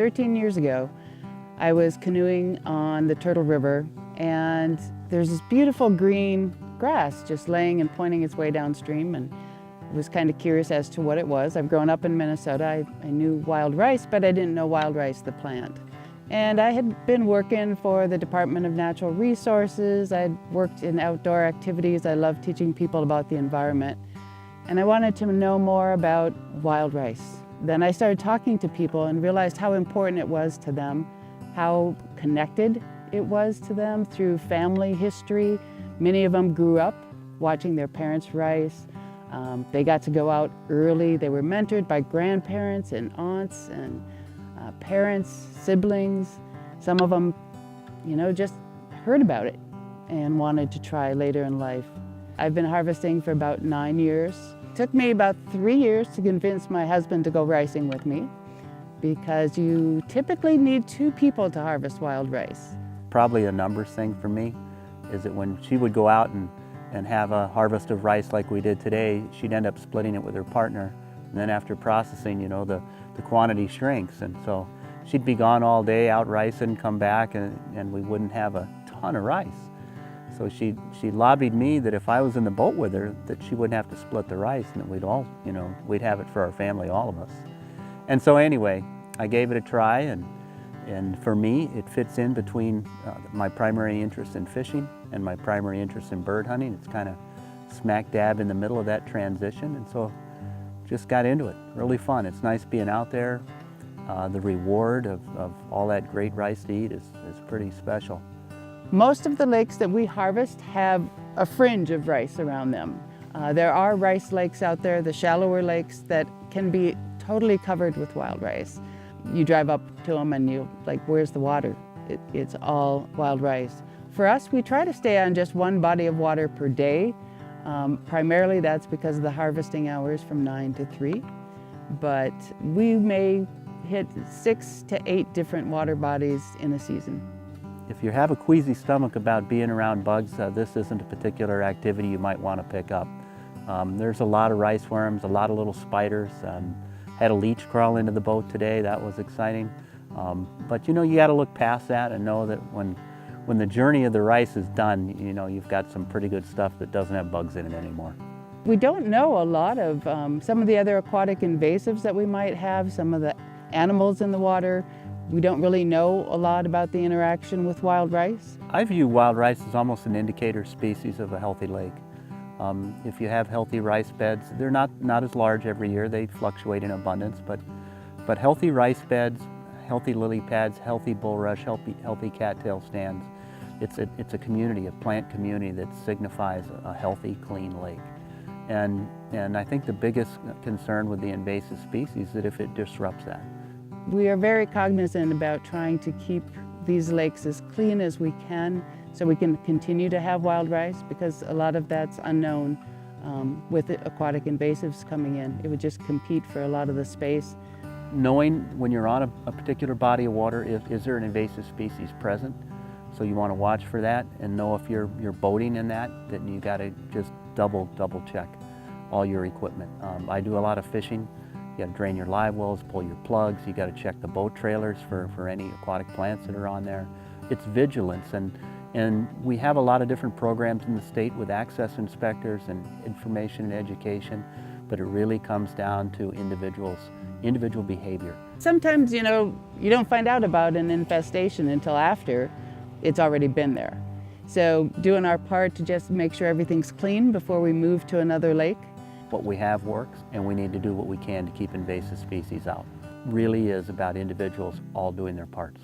13 years ago, I was canoeing on the Turtle River, and there's this beautiful green grass just laying and pointing its way downstream, and I was kind of curious as to what it was. I've grown up in Minnesota. I knew wild rice, but I didn't know wild rice, the plant. And I had been working for the Department of Natural Resources. I'd worked in outdoor activities. I love teaching people about the environment. And I wanted to know more about wild rice. Then I started talking to people and realized how important it was to them, how connected it was to them through family history. Many of them grew up watching their parents rice. They got to go out early. They were mentored by grandparents and aunts and parents, siblings. Some of them, just heard about it and wanted to try later in life. I've been harvesting for about 9 years. It took me about 3 years to convince my husband to go ricing with me, because you typically need 2 people to harvest wild rice. Probably a numbers thing for me is that when she would go out and have a harvest of rice like we did today, she'd end up splitting it with her partner. And then after processing, the quantity shrinks. And so she'd be gone all day out ricing, come back, and we wouldn't have a ton of rice. So she lobbied me that if I was in the boat with her, that she wouldn't have to split the rice, and that we'd all, we'd have it for our family, all of us. And so anyway, I gave it a try, and for me, it fits in between my primary interest in fishing and my primary interest in bird hunting. It's kind of smack dab in the middle of that transition, and so just got into it. Really fun. It's nice being out there. The reward of all that great rice to eat is pretty special. Most of the lakes that we harvest have a fringe of rice around them. There are rice lakes out there, the shallower lakes, that can be totally covered with wild rice. You drive up to them and you're like, where's the water? It's all wild rice. For us, we try to stay on just one body of water per day. Primarily that's because of the harvesting hours from 9 to 3. But we may hit 6 to 8 different water bodies in a season. If you have a queasy stomach about being around bugs, this isn't a particular activity you might want to pick up. There's a lot of rice worms, a lot of little spiders. Had a leech crawl into the boat today. That was exciting. But you got to look past that and know that when the journey of the rice is done, you've got some pretty good stuff that doesn't have bugs in it anymore. We don't know a lot of some of the other aquatic invasives that we might have, some of the animals in the water. We don't really know a lot about the interaction with wild rice. I view wild rice as almost an indicator species of a healthy lake. If you have healthy rice beds, they're not as large every year. They fluctuate in abundance, but healthy rice beds, healthy lily pads, healthy bulrush, healthy cattail stands. It's a community, a plant community that signifies a healthy, clean lake. And I think the biggest concern with the invasive species is that if it disrupts that. We are very cognizant about trying to keep these lakes as clean as we can so we can continue to have wild rice, because a lot of that's unknown with the aquatic invasives coming in. It would just compete for a lot of the space. Knowing when you're on a particular body of water, is there an invasive species present? So you want to watch for that and know if you're boating in that, then you got to just double check all your equipment. I do a lot of fishing. You got to drain your live wells, pull your plugs. You got to check the boat trailers for any aquatic plants that are on there. It's vigilance, and we have a lot of different programs in the state with access inspectors and information and education, but it really comes down to individual behavior. Sometimes, you don't find out about an infestation until after it's already been there. So doing our part to just make sure everything's clean before we move to another lake. What we have works, and we need to do what we can to keep invasive species out. Really is about individuals all doing their parts.